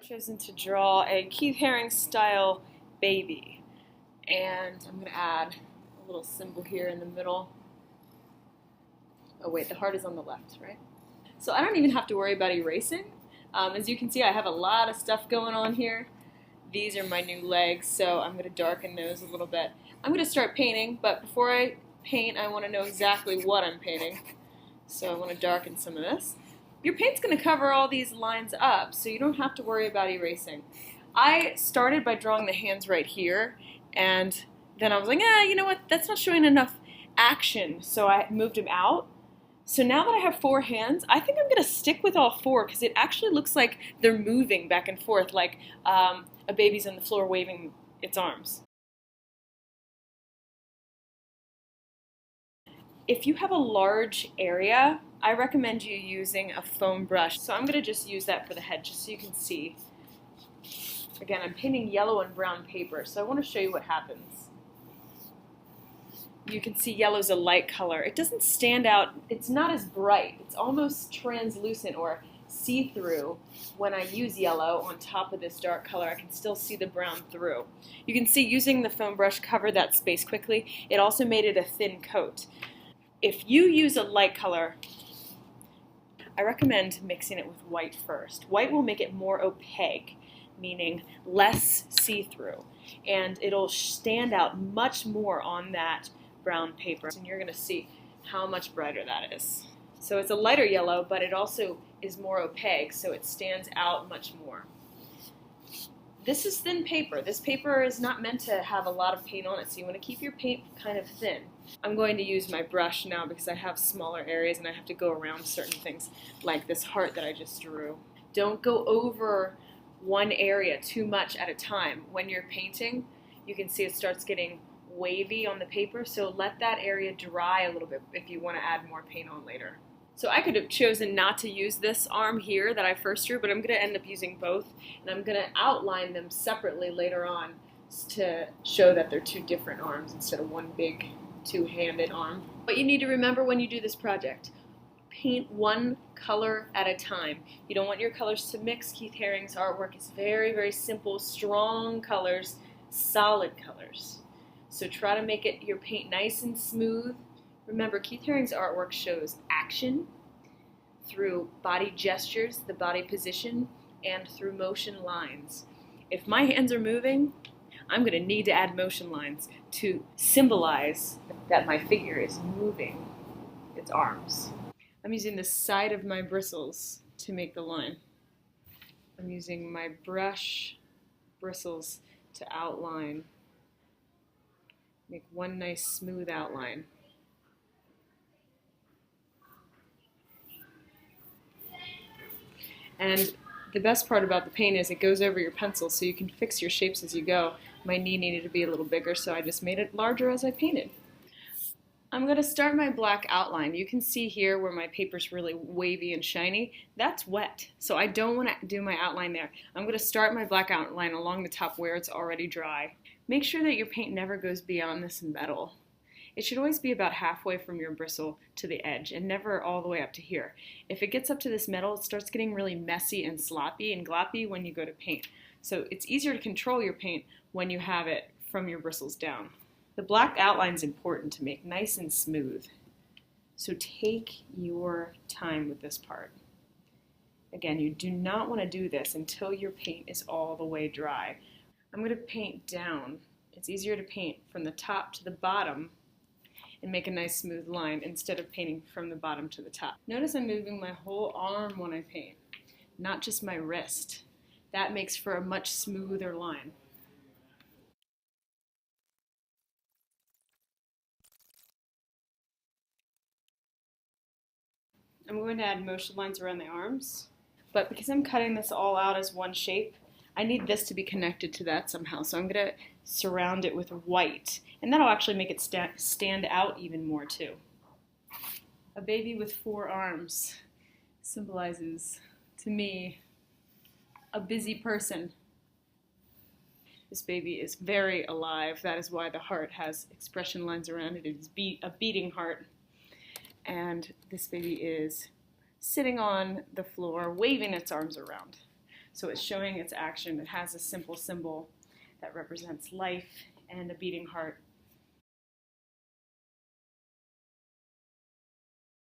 Chosen to draw a Keith Haring style baby, and I'm going to add a little symbol here in the middle. Oh wait, the heart is on the left, right? So I don't even have to worry about erasing. As you can see, I have a lot of stuff going on here. These are my new legs, so I'm going to darken those a little bit. I'm going to start painting, but before I paint, I want to know exactly what I'm painting. So I want to darken some of this. Your paint's going to cover all these lines up, so you don't have to worry about erasing. I started by drawing the hands right here, and then I was like, you know what, that's not showing enough action, so I moved them out. So now that I have 4 hands, I think I'm going to stick with all 4 because it actually looks like they're moving back and forth, like a baby's on the floor waving its arms. If you have a large area, I recommend you using a foam brush. So I'm going to just use that for the head just so you can see. Again, I'm painting yellow and brown paper, so I want to show you what happens. You can see yellow's a light color. It doesn't stand out. It's not as bright. It's almost translucent or see-through. When I use yellow on top of this dark color, I can still see the brown through. You can see using the foam brush covered that space quickly. It also made it a thin coat. If you use a light color, I recommend mixing it with white first. White will make it more opaque, meaning less see-through, and it'll stand out much more on that brown paper, and you're going to see how much brighter that is. So it's a lighter yellow, but it also is more opaque, so it stands out much more. This is thin paper. This paper is not meant to have a lot of paint on it, so you want to keep your paint kind of thin. I'm going to use my brush now because I have smaller areas and I have to go around certain things, like this heart that I just drew. Don't go over one area too much at a time. When you're painting, you can see it starts getting wavy on the paper, so let that area dry a little bit if you want to add more paint on later. So I could have chosen not to use this arm here that I first drew, but I'm going to end up using both, and I'm going to outline them separately later on to show that they're 2 different arms instead of one big 2-handed arm. But you need to remember when you do this project, paint one color at a time. You don't want your colors to mix. Keith Haring's artwork is very, very simple, strong colors, solid colors. So try to make your paint nice and smooth. Remember, Keith Haring's artwork shows action through body gestures, the body position, and through motion lines. If my hands are moving, I'm going to need to add motion lines to symbolize that my figure is moving its arms. I'm using the side of my bristles to make the line. I'm using my brush bristles to outline, make one nice smooth outline. And the best part about the paint is it goes over your pencil, so you can fix your shapes as you go. My knee needed to be a little bigger, so I just made it larger as I painted. I'm going to start my black outline. You can see here where my paper's really wavy and shiny. That's wet, so I don't want to do my outline there. I'm going to start my black outline along the top where it's already dry. Make sure that your paint never goes beyond this metal. It should always be about halfway from your bristle to the edge and never all the way up to here. If it gets up to this metal, it starts getting really messy and sloppy and gloppy when you go to paint. So it's easier to control your paint when you have it from your bristles down. The black outline is important to make nice and smooth. So take your time with this part. Again, you do not want to do this until your paint is all the way dry. I'm going to paint down. It's easier to paint from the top to the bottom and make a nice smooth line instead of painting from the bottom to the top. Notice I'm moving my whole arm when I paint, not just my wrist. That makes for a much smoother line. I'm going to add motion lines around the arms, but because I'm cutting this all out as one shape, I need this to be connected to that somehow, so I'm going to surround it with white, and that'll actually make it stand out even more too. A baby with 4 arms symbolizes, to me, a busy person. This baby is very alive. That is why the heart has expression lines around it. It is a beating heart. And this baby is sitting on the floor, waving its arms around. So it's showing its action. It has a simple symbol that represents life and a beating heart